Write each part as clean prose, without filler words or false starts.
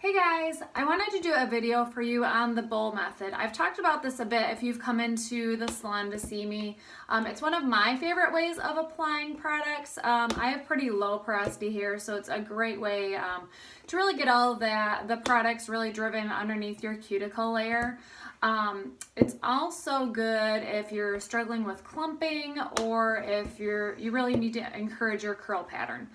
Hey guys, I wanted to do a video for you on the bowl method. I've talked about this a bit if you've come into the salon to see me. It's one of my favorite ways of applying products. I have pretty low porosity hair, so it's a great way to really get all of the products really driven underneath your cuticle layer. It's also good if you're struggling with clumping or if you really need to encourage your curl pattern.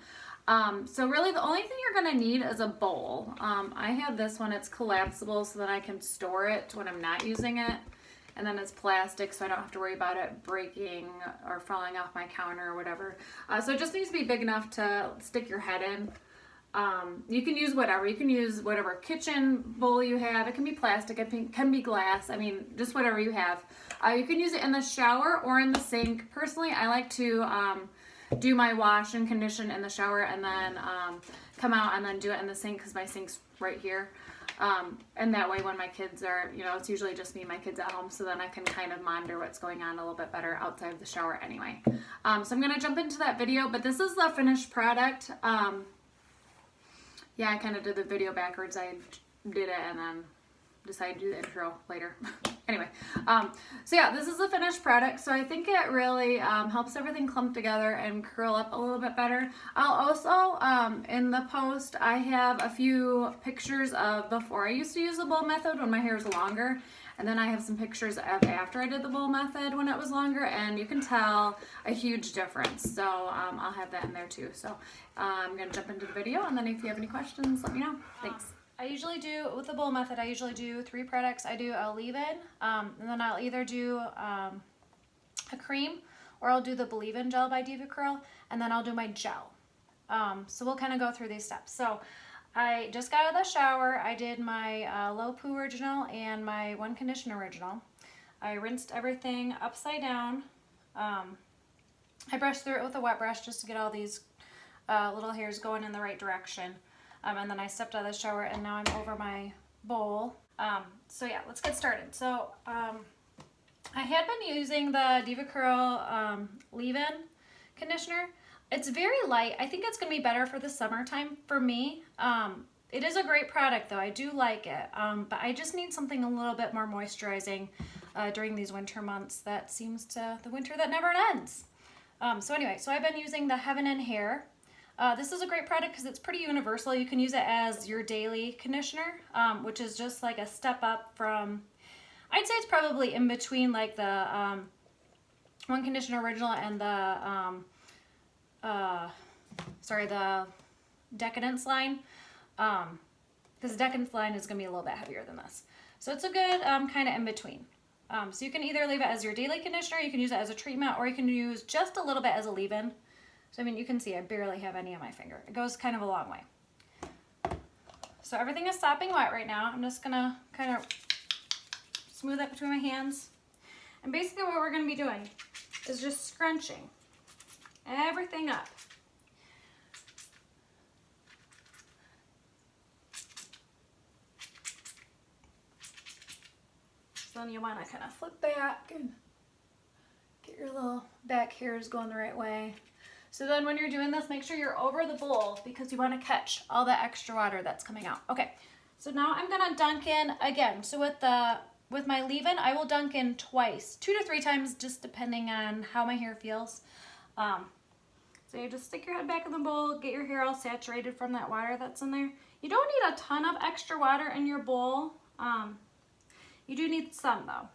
So really the only thing you're going to need is a bowl. I have this one, it's collapsible so that I can store it when I'm not using it. And then it's plastic so I don't have to worry about it breaking or falling off my counter or whatever. So it just needs to be big enough to stick your head in. You can use whatever. You can use whatever kitchen bowl you have. It can be plastic, it can be glass. I mean, just whatever you have. You can use it in the shower or in the sink. Personally, I like to do my wash and condition in the shower and then come out and then do it in the sink because my sink's right here. And that way when my kids are, it's usually just me and my kids at home, so then I can kind of monitor what's going on a little bit better outside of the shower anyway. So I'm going to jump into that video, but this is the finished product. Yeah, I kind of did the video backwards. I did it and then decided to do the intro later. Anyway, so yeah, this is the finished product. So I think it really helps everything clump together and curl up a little bit better. I'll also, in the post, I have a few pictures of before I used to use the bowl method when my hair was longer. And then I have some pictures of after I did the bowl method when it was longer, and you can tell a huge difference. So I'll have that in there too. So I'm gonna jump into the video, and then if you have any questions, let me know. Thanks. I usually do, with the bowl method, I usually do 3 products. I do a leave-in, and then I'll either do a cream, or I'll do the Believe-In Gel by Diva Curl, and then I'll do my gel. So we'll kind of go through these steps. So I just got out of the shower. I did my Low Poo Original and my One Condition Original. I rinsed everything upside down. I brushed through it with a wet brush just to get all these little hairs going in the right direction. And then I stepped out of the shower and now I'm over my bowl. So yeah, let's get started. So I had been using the Diva Curl leave-in conditioner. It's very light. I think it's going to be better for the summertime for me. It is a great product though. I do like it. But I just need something a little bit more moisturizing during these winter months. That seems to, the winter that never ends. So anyway, so I've been using the Heaven and Hair. This is a great product because it's pretty universal. You can use it as your daily conditioner, which is just like a step up from, I'd say it's probably in between like the One Condition Original and the, the Decadence line, because Decadence line is going to be a little bit heavier than this. So it's a good kind of in between. So you can either leave it as your daily conditioner, you can use it as a treatment, or you can use just a little bit as a leave-in. So I mean, you can see I barely have any on my finger. It goes kind of a long way. So everything is sopping wet right now. I'm just gonna kind of smooth it between my hands. And basically what we're gonna be doing is just scrunching everything up. So then you wanna kind of flip back and get your little back hairs going the right way. So then when you're doing this, make sure you're over the bowl because you want to catch all the extra water that's coming out. Okay, so now I'm gonna dunk in again. So with my leave-in, I will dunk in twice, 2 to 3 times, just depending on how my hair feels. So you just stick your head back in the bowl, get your hair all saturated from that water that's in there. You don't need a ton of extra water in your bowl. You do need some though.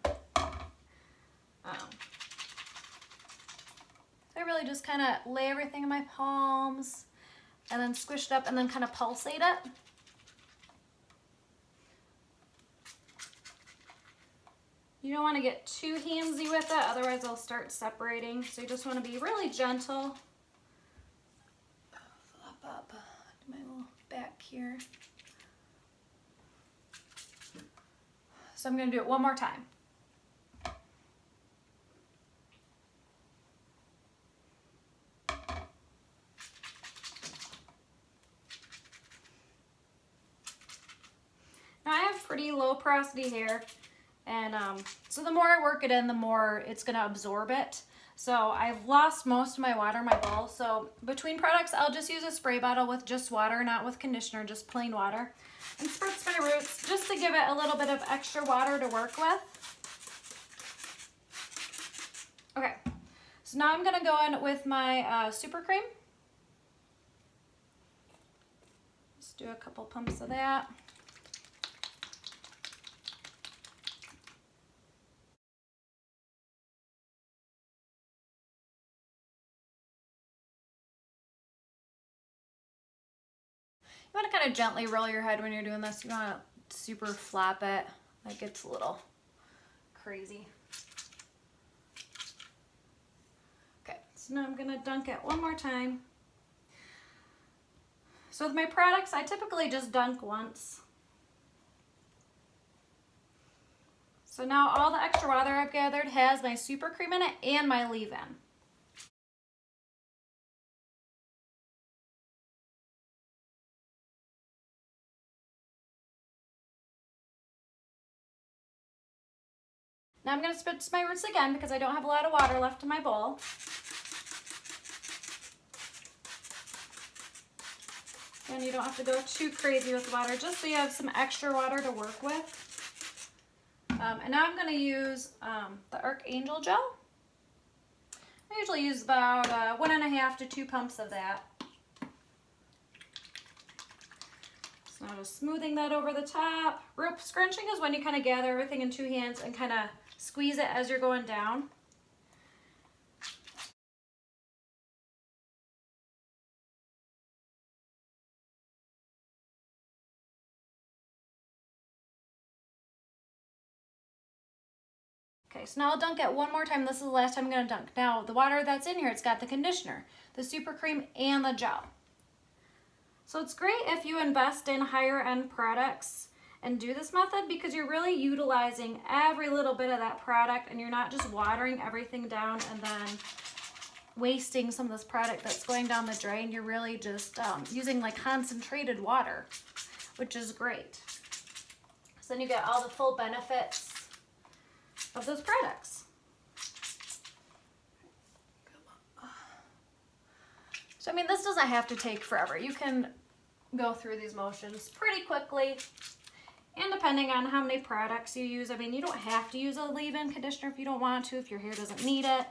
I really just kind of lay everything in my palms and then squish it up and then kind of pulsate it. You don't want to get too handsy with it, otherwise it'll start separating. So you just want to be really gentle. Flop up to my little back here. So I'm going to do it one more time. Now I have pretty low porosity hair, and so the more I work it in, the more it's going to absorb it. So I've lost most of my water in my bowl. So between products, I'll just use a spray bottle with just water, not with conditioner, just plain water. And spritz my roots just to give it a little bit of extra water to work with. Okay, so now I'm gonna go in with my super cream. Just do a couple pumps of that. You want to kind of gently roll your head when you're doing this. You don't want to super flap it. That gets a little crazy. Okay, so now I'm going to dunk it one more time. So with my products, I typically just dunk once. So now all the extra water I've gathered has my super cream in it and my leave-in. Now I'm going to spritz my roots again because I don't have a lot of water left in my bowl. And you don't have to go too crazy with the water, just so you have some extra water to work with. And now I'm going to use the Archangel gel. I usually use about 1.5 to 2 pumps of that. So I'm just smoothing that over the top. Rope scrunching is when you kind of gather everything in 2 hands and kind of squeeze it as you're going down. Okay, so now I'll dunk it one more time. This is the last time I'm going to dunk. Now, the water that's in here, it's got the conditioner, the super cream, and the gel. So it's great if you invest in higher end products and do this method because you're really utilizing every little bit of that product and you're not just watering everything down and then wasting some of this product that's going down the drain. You're really just using like concentrated water, which is great. So then you get all the full benefits of those products. So I mean, this doesn't have to take forever. You can go through these motions pretty quickly, and depending on how many products you use, I mean, you don't have to use a leave-in conditioner if you don't want to, if your hair doesn't need it.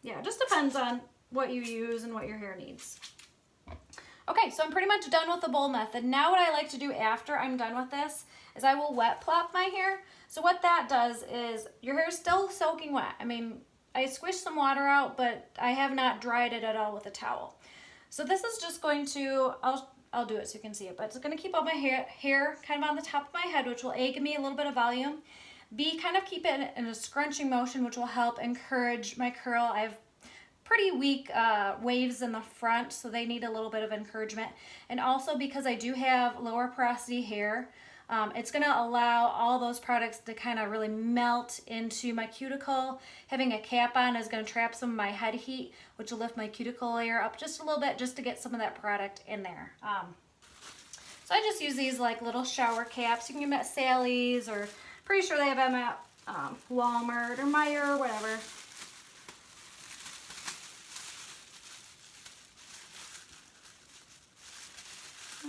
Yeah, it just depends on what you use and what your hair needs. Okay, so I'm pretty much done with the bowl method. Now what I like to do after I'm done with this is I will wet plop my hair. So what that does is your hair is still soaking wet. I mean, I squished some water out, but I have not dried it at all with a towel. So this is just going to, I'll do it so you can see it, but it's going to keep all my hair kind of on the top of my head, which will A, give me a little bit of volume. B, kind of keep it in a scrunching motion, which will help encourage my curl. I have pretty weak waves in the front, so they need a little bit of encouragement. And also because I do have lower porosity hair, it's going to allow all those products to kind of really melt into my cuticle. Having a cap on is going to trap some of my head heat, which will lift my cuticle layer up just a little bit just to get some of that product in there. So I just use these like little shower caps. You can get them at Sally's, or pretty sure they have them at Walmart or Meijer or whatever.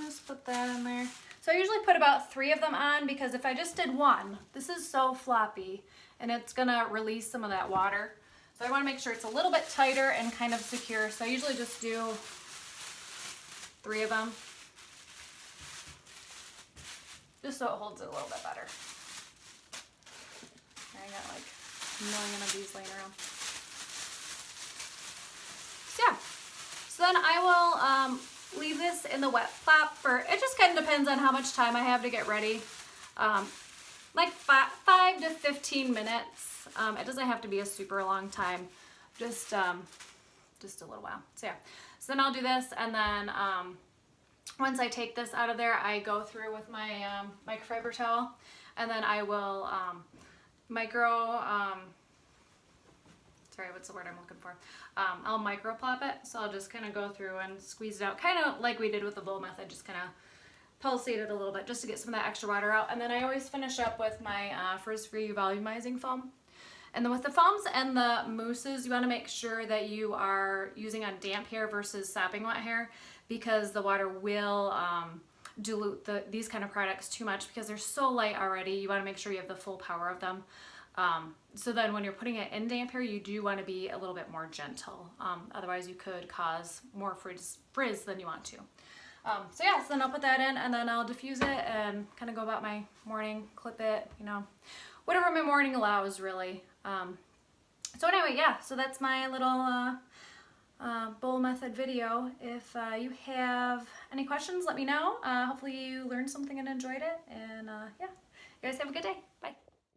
Just put that in there. So I usually put about 3 of them on because if I just did one, this is so floppy and it's gonna release some of that water. So I wanna make sure it's a little bit tighter and kind of secure. So I usually just do 3 of them, just so it holds it a little bit better. I got like a million of these laying around. So yeah, so then I will leave this in the wet plop for, it just kind of depends on how much time I have to get ready. Like 5 to 15 minutes. It doesn't have to be a super long time, just a little while. So yeah, so then I'll do this, and then once I take this out of there, I go through with my microfiber towel, and then I will sorry, what's the word I'm looking for? I'll micro plop it, so I'll just kind of go through and squeeze it out, kind of like we did with the bowl method, just kind of pulsate it a little bit just to get some of that extra water out. And then I always finish up with my Frizz-Free volumizing foam. And then with the foams and the mousses, you want to make sure that you are using on damp hair versus sopping wet hair, because the water will dilute these kind of products too much because they're so light already. You want to make sure you have the full power of them. So then when you're putting it in damp hair, you do want to be a little bit more gentle. Otherwise you could cause more frizz than you want to. So yeah, so then I'll put that in and then I'll diffuse it and kind of go about my morning, clip it, you know, whatever my morning allows really. So anyway, yeah, so that's my little bowl method video. If you have any questions, let me know. Hopefully you learned something and enjoyed it. And yeah, you guys have a good day. Bye.